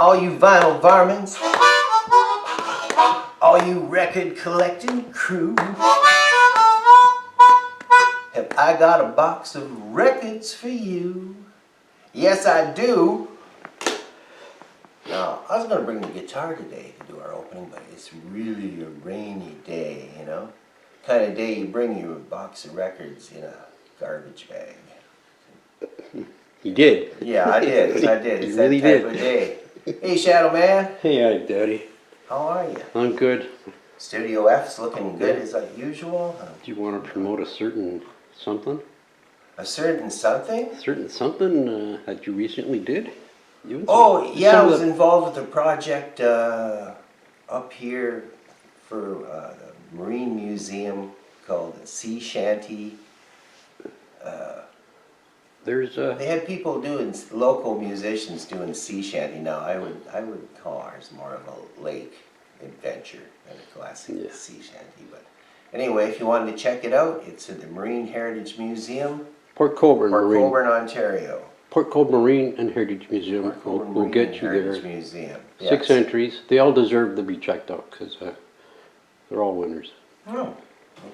All you vinyl varmints, all you record collecting crew, have I got a box of records for you? Yes, I do. Now, I was going to bring the guitar today to do our opening, but it's really a rainy day, you know? Kind of day you bring you a box of records in a garbage bag. You did? Yeah, I did. I did. It's You really that type did. of day. Hey, Shadow Man. Hey, hi, Daddy. How are you? I'm good. Studio F's looking good as usual. Do you want to promote a certain something? A certain something? Certain something that you recently did? Oh, yeah, I was involved with a project up here for the Marine Museum called Sea Shanty. They had people doing, local musicians doing sea shanty. Now, I would call ours more of a lake adventure than a classic sea shanty. But anyway, if you wanted to check it out, it's at the Marine Heritage Museum, Port Colborne, Ontario. Port Colborne Marine and Heritage Museum. We'll get you there. Museum. Yes. 6 entries. They all deserve to be checked out because they're all winners. Oh,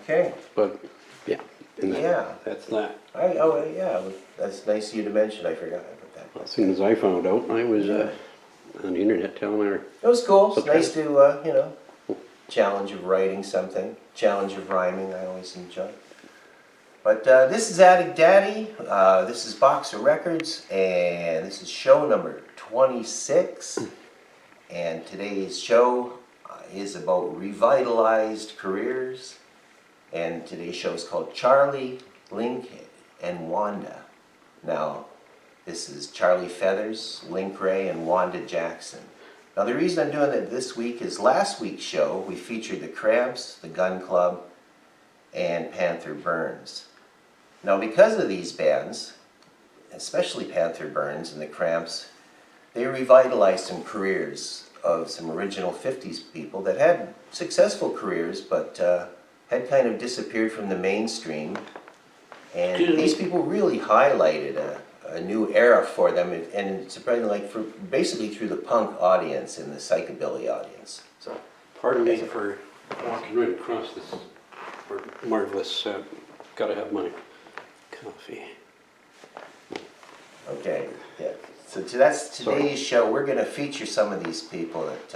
okay. But yeah. Yeah. That's that. Yeah, that's nice of you to mention. I forgot about that. As soon as I found out, I was on the internet telling her. It was cool. It's nice to, challenge of writing something, challenge of rhyming. I always enjoy. But this is Attic Daddy. This is Box of Records, and this is show number 26. And today's show is about revitalized careers. And today's show is called Charlie, Link, and Wanda. Now, this is Charlie Feathers, Link Ray, and Wanda Jackson. Now, the reason I'm doing it this week is last week's show, we featured the Cramps, the Gun Club, and Panther Burns. Now, because of these bands, especially Panther Burns and the Cramps, they revitalized some careers of some original 50s people that had successful careers, but had kind of disappeared from the mainstream. And these people really highlighted a new era for them, and surprisingly, basically through the punk audience and the psychobilly audience. So, pardon me for walking right across this marvelous. Gotta have my coffee. Okay, yeah. So that's today's show. We're going to feature some of these people that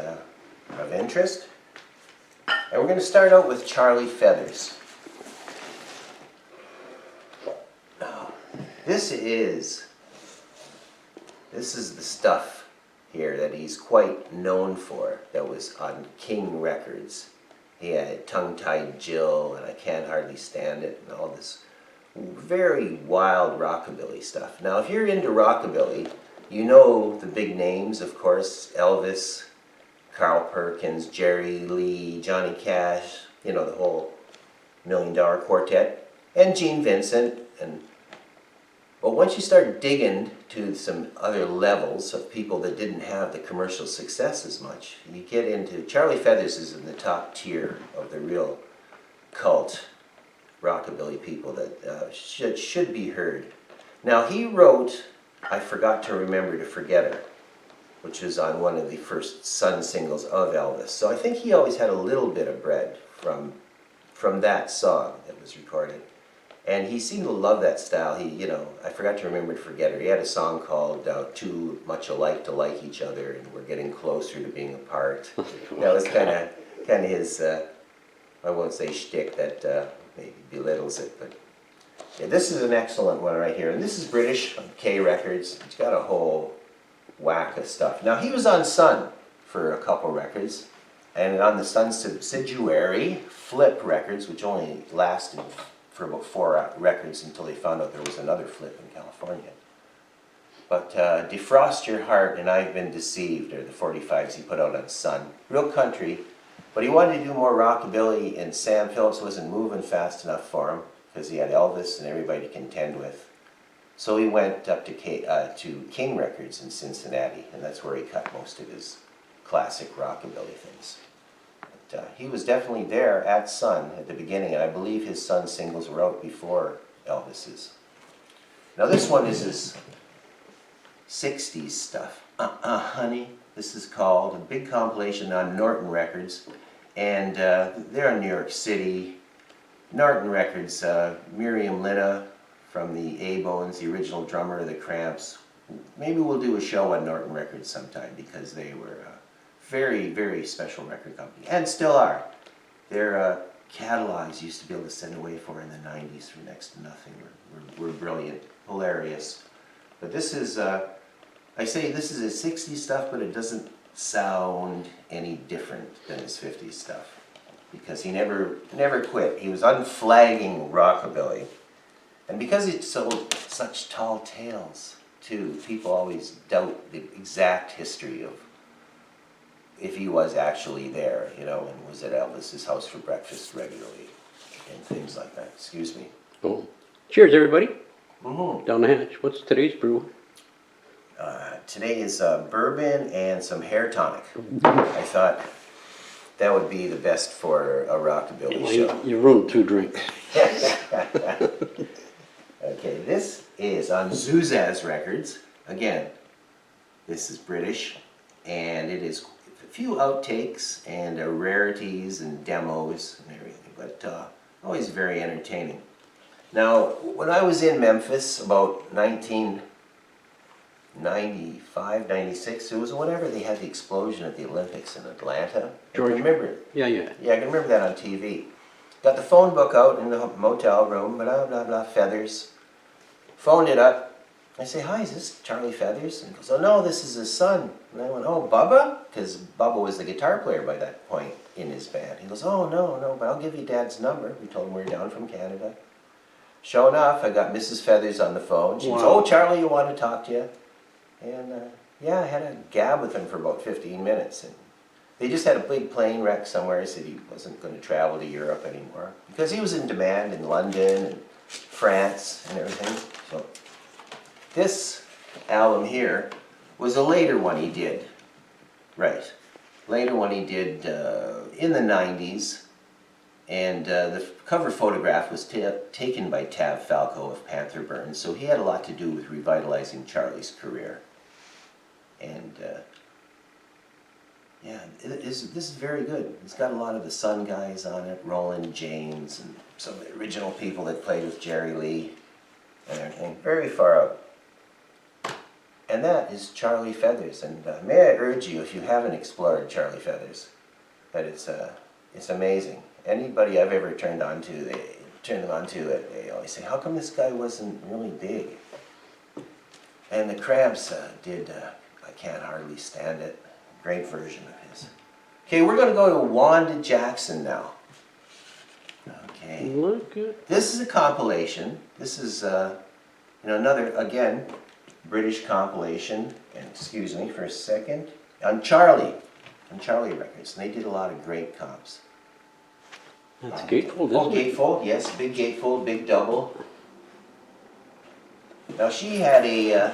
are of interest. And we're going to start out with Charlie Feathers. This is the stuff here that he's quite known for, that was on King Records. He had Tongue-Tied Jill and I Can't Hardly Stand It and all this very wild rockabilly stuff. Now, if you're into rockabilly, you know the big names, of course, Elvis, Carl Perkins, Jerry Lee, Johnny Cash, the whole $1 Million Quartet, and Gene Vincent. But once you start digging to some other levels of people that didn't have the commercial success as much, you get into, Charlie Feathers is in the top tier of the real cult rockabilly people that should be heard. Now, he wrote I Forgot to Remember to Forget Her, which was on one of the first Sun singles of Elvis. So I think he always had a little bit of bread from that song that was recorded. And he seemed to love that style. I Forgot to Remember to Forget Her. He had a song called Too Much Alike to Like Each Other, and We're Getting Closer to Being Apart. That was kind of his, I won't say shtick that maybe belittles it, but yeah, this is an excellent one right here. And this is British, K Records. It's got a whole whack of stuff. Now, he was on Sun for a couple records, and on the Sun subsidiary, Flip Records, which only lasted for about 4 records until they found out there was another Flip in California. But Defrost Your Heart and I've Been Deceived are the 45s he put out on Sun. Real country, but he wanted to do more rockabilly, and Sam Phillips wasn't moving fast enough for him because he had Elvis and everybody to contend with. So he went up to King Records in Cincinnati, and that's where he cut most of his classic rockabilly things. But, he was definitely there at Sun at the beginning, and I believe his Sun singles were out before Elvis's. Now this one is his 60s stuff. Honey, This is called a big compilation on Norton Records, and they're in New York City. Norton Records, Miriam Linna from the A-Bones, the original drummer of the Cramps. Maybe we'll do a show on Norton Records sometime because they were a very, very special record company, and still are. Their catalogs used to be able to send away for in the 90s for next to nothing. Were brilliant, hilarious. But this is, I say this is his 60s stuff, but it doesn't sound any different than his 50s stuff. Because he never quit. He was unflagging rockabilly. And because he sold such tall tales, too, people always doubt the exact history of if he was actually there, you know, and was at Elvis's house for breakfast regularly, and things like that. Excuse me. Oh. Cheers, everybody. Mm-hmm. Down the hatch. What's today's brew? Today is bourbon and some hair tonic. I thought that would be the best for a rockabilly show. You ruined 2 drinks. Okay, this is on Zuzaz Records. Again, this is British, and it is a few outtakes and rarities and demos and everything, but always very entertaining. Now, when I was in Memphis about 1995, 96, it was whenever they had the explosion at the Olympics in Atlanta. Georgia. I remember it. Yeah. Yeah, I can remember that on TV. Got the phone book out in the motel room, blah, blah, blah, Feathers. Phoned it up. I say, hi, is this Charlie Feathers? And he goes, oh no, this is his son. And I went, oh, Bubba? Because Bubba was the guitar player by that point in his band. He goes, oh, no, but I'll give you Dad's number. We told him we were down from Canada. Sure enough, I got Mrs. Feathers on the phone. She goes, oh, Charlie, you want to talk to you? And yeah, I had a gab with him for about 15 minutes. And they just had a big plane wreck somewhere. He said he wasn't going to travel to Europe anymore because he was in demand in London and France and everything. So this album here was a later one he did. Right. Later one he did in the 90s. And the cover photograph was taken by Tav Falco of Panther Burns, so he had a lot to do with revitalizing Charlie's career. And yeah, this is very good. It's got a lot of the Sun guys on it, Roland James, and some of the original people that played with Jerry Lee and everything. Very far out. And that is Charlie Feathers. And may I urge you, if you haven't explored Charlie Feathers, that it's amazing. Anybody I've ever turned them on to, they always say, how come this guy wasn't really big? And the Cramps did I Can't Hardly Stand It. Great version of his. Okay, we're going to go to Wanda Jackson now. Okay. Look good. This is a compilation. This is another, again, British compilation. And excuse me for a second. On Charlie Records. And they did a lot of great comps. That's gatefold, Oh, isn't it? gatefold, yes, big gatefold, big double. Now she had a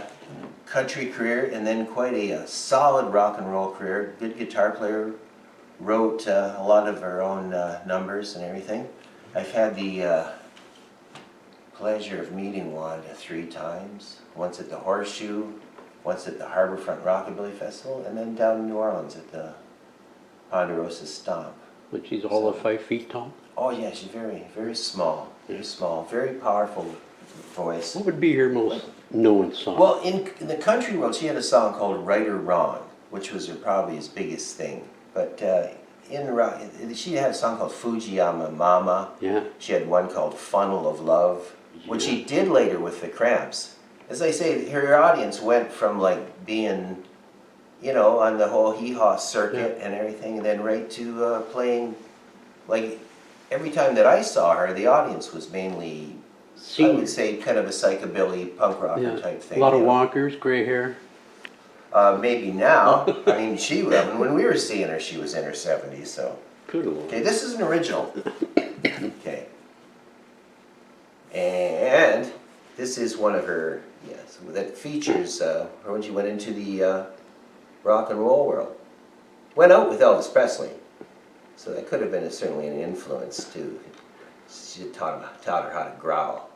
country career and then quite a solid rock and roll career. Good guitar player, wrote a lot of her own numbers and everything. I've had the pleasure of meeting Wanda 3 times. Once at the Horseshoe, once at the Harborfront Rockabilly Festival, and then down in New Orleans at the Ponderosa Stomp. But she's all of 5 feet tall. Oh yeah, she's very, very small, very powerful voice. What would be her most known song? Well, in the country world, she had a song called "Right or Wrong," which was probably his biggest thing. But she had a song called "Fujiyama Mama." Yeah. She had one called "Funnel of Love," which she did later with the Cramps. As I say, her audience went from like being, on the whole hee-haw circuit and everything, and then right to playing, like, every time that I saw her, the audience was mainly, I would say, kind of a psychobilly punk rocker type thing. A lot of walkers, gray hair. Maybe now. I mean, when we were seeing her, she was in her 70s, so. Good Lord. Okay, this is an original. Okay. And this is one of her, that features when she went into the rock and roll world. Went out with Elvis Presley. So that could have been certainly an influence too. She taught her how to growl.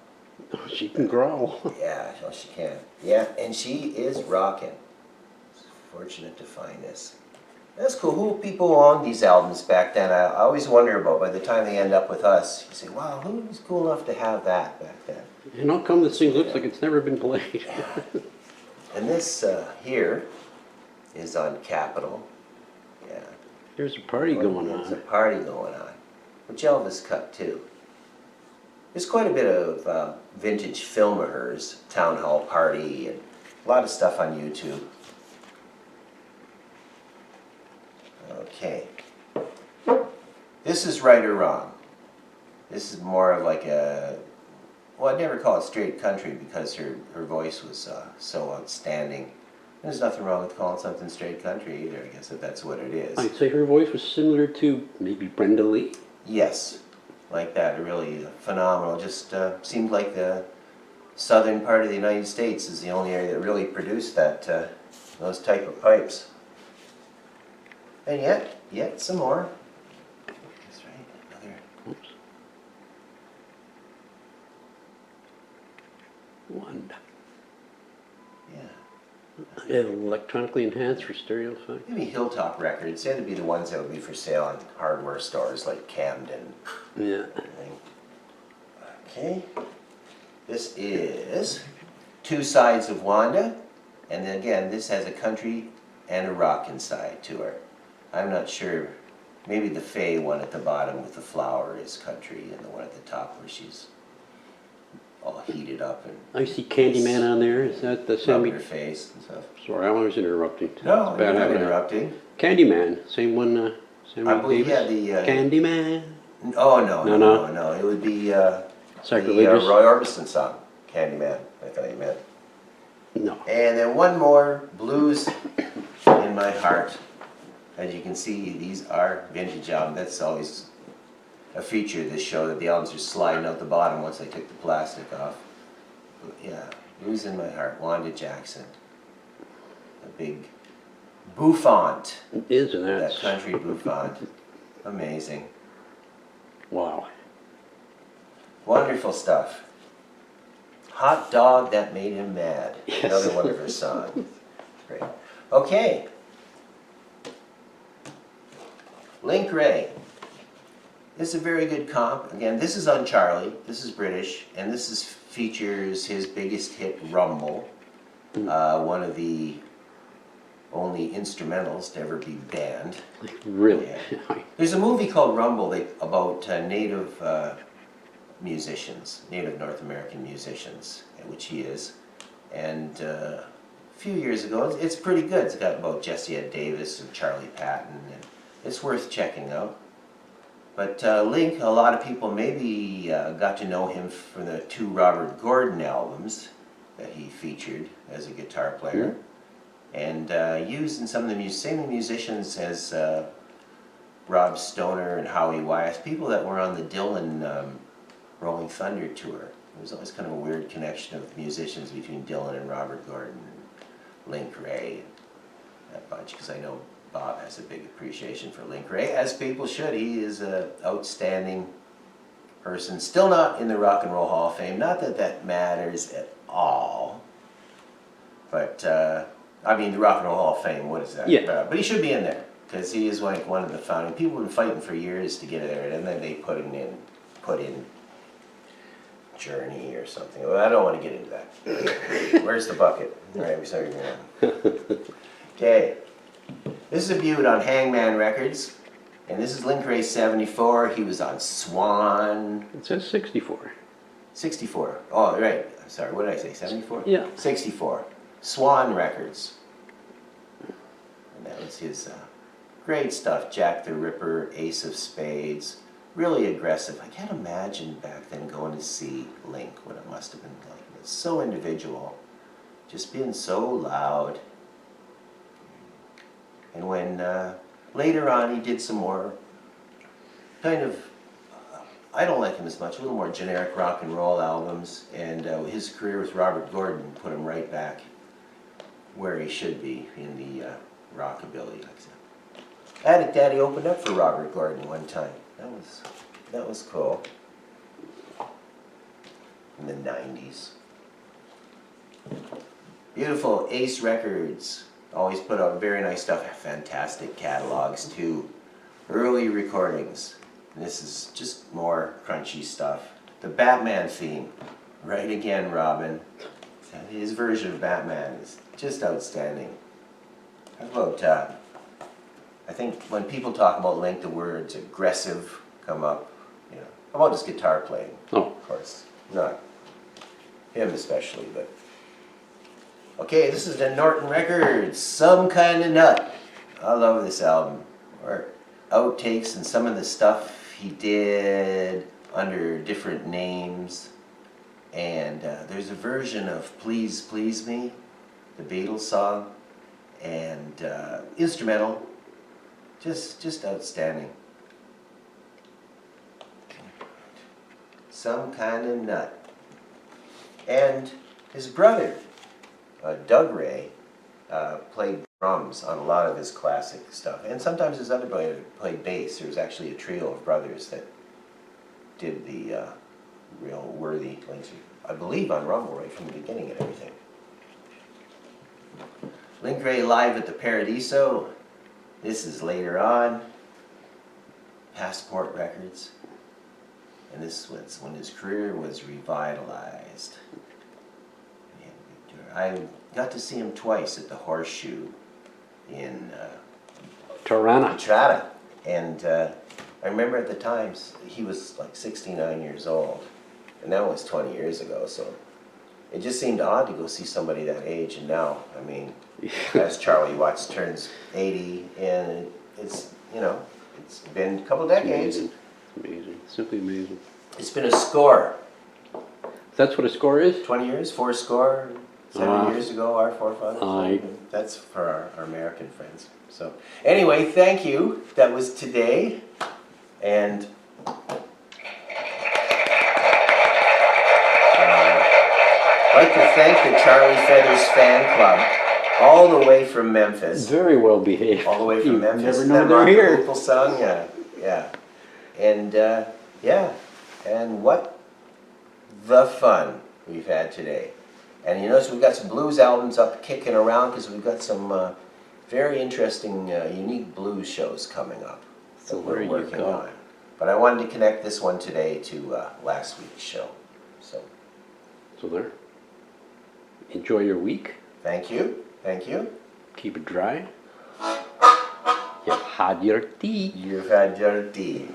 She can growl. Yeah, well, she can. Yeah, and she is rocking. fortunate to find this. That's cool. Who people owned these albums back then? I always wonder about. By the time they end up with us, you say, "Wow, who was cool enough to have that back then?" And how come this thing looks like it's never been played? And this here is on Capitol. Yeah. There's a party going There's a on. party going on, which Elvis cut too. There's quite a bit of vintage film of hers, Town Hall Party, and a lot of stuff on YouTube. Okay. This is right or wrong. This is more of like a, well, I'd never call it straight country because her voice was so outstanding. There's nothing wrong with calling something straight country either, I guess, if that's what it is. I'd say her voice was similar to maybe Brenda Lee. Yes, like that, really phenomenal. Just seemed like the southern part of the United States is the only area that really produced that those type of pipes. And yet some more. That's right, another. Oops. Wanda. Yeah. Electronically enhanced for stereo effect. Maybe Hilltop Records. They had to be the ones that would be for sale in hardware stores like Camden. Yeah. Okay. This is Two Sides of Wanda. And then again, this has a country and a rock inside to her. I'm not sure. Maybe the Faye one at the bottom with the flower is country, and the one at the top where she's all heated up and I see Candyman on there. Is that the rubbing Sammy? her face and stuff. Sorry, I was interrupting. No, It's you're bad not habit. interrupting. Candyman, same one. Sammy I believe, Davis? yeah, the... Candyman. Oh, no, No, no, no. no, no. It would be the Sacrilegious. Roy Orbison song, Candyman, I thought you meant. No. And then one more, Blues in My Heart. As you can see, these are vintage albums. That's always a feature of this show, that the albums are sliding out the bottom once they took the plastic off. But yeah, Blues in My Heart, Wanda Jackson. A big bouffant, Isn't that that? country bouffant. Amazing. Wow. Wonderful stuff. Hot Dog That Made Him Mad. Yes. Another one of her songs. Great. Okay. Link Ray. This is a very good comp. Again, this is on Charlie. This is British, and this is features his biggest hit, Rumble. One of the only instrumentals to ever be banned. Really? Yeah. There's a movie called Rumble about native musicians, native North American musicians, which he is. And a few years ago, it's pretty good. It's got about Jesse Ed Davis and Charlie Patton, and it's worth checking out. But Link, a lot of people maybe got to know him from the 2 Robert Gordon albums that he featured as a guitar player. And used in some of the same musicians as Rob Stoner and Howie Wyeth, people that were on the Dylan Rolling Thunder tour. There was always kind of a weird connection of musicians between Dylan and Robert Gordon and Link Ray, and that bunch, because I know Bob has a big appreciation for Link Ray, as people should. He is an outstanding person, still not in the Rock and Roll Hall of Fame. Not that that matters at all, but I mean, the Rock and Roll Hall of Fame, what is that? Yeah. But he should be in there, because he is like one of the founding. People have been fighting for years to get it there, and then they put in Journey or something. Well, I don't want to get into that. Where's the bucket? All right, we saw you going. Okay. This is a Butte on Hangman Records, and this is Link Ray 74. He was on Swan. It says 64. 64. Oh, right. I'm sorry, what did I say? 74? Yeah. 64. Swan Records. And that was his great stuff. Jack the Ripper, Ace of Spades. Really aggressive. I can't imagine back then going to see Link, what it must have been like. It's so individual. Just being so loud. And when later on he did some more kind of, I don't like him as much, a little more generic rock and roll albums, and his career with Robert Gordon put him right back where he should be in the rockabilly. Attic Daddy opened up for Robert Gordon one time. That was cool. In the 90s. Beautiful Ace Records. Always put out very nice stuff, fantastic catalogs too. Early recordings. This is just more crunchy stuff. The Batman theme, right again, Robin. His version of Batman is just outstanding. How about, I think when people talk about Link, the words aggressive come up. You know, how about his guitar playing? Oh. Of course, not him especially, but. Okay, this is the Norton Records, Some Kind of Nut. I love this album. Or outtakes and some of the stuff he did under different names. And there's a version of Please Please Me, the Beatles song, and instrumental, just outstanding. Some Kind of Nut. And his brother, Doug Ray, played drums on a lot of his classic stuff, and sometimes his other brother played bass. There was actually a trio of brothers that did the real worthy links, I believe, on Rumble right from the beginning and everything. Link Ray live at the Paradiso. This is later on. Passport Records. And this was when his career was revitalized. I got to see him twice at the Horseshoe in Tirana. And I remember at the time he was like 69 years old, and that was 20 years ago, so it just seemed odd to go see somebody that age. And now, I mean, as Charlie Watts turns 80, and it's, you know, it's been a couple decades. Amazing. Amazing. Simply amazing. It's been a score. That's what a score is? 20 years, 4 score. 7 years ago, our forefathers. Aye. That's for our American friends. So anyway, thank you. That was today. And I'd like to thank the Charlie Feathers fan club all the way from Memphis. Very well behaved. All the way from You Memphis. never know they're here. Beautiful song, yeah. And yeah, and what the fun we've had today. And you notice we've got some blues albums up kicking around because we've got some very interesting, unique blues shows coming up that So we're there you working go. on. But I wanted to connect this one today to last week's show. So So there. Enjoy your week. thank you. Thank you. Keep it dry. You've had your tea. You've had your tea.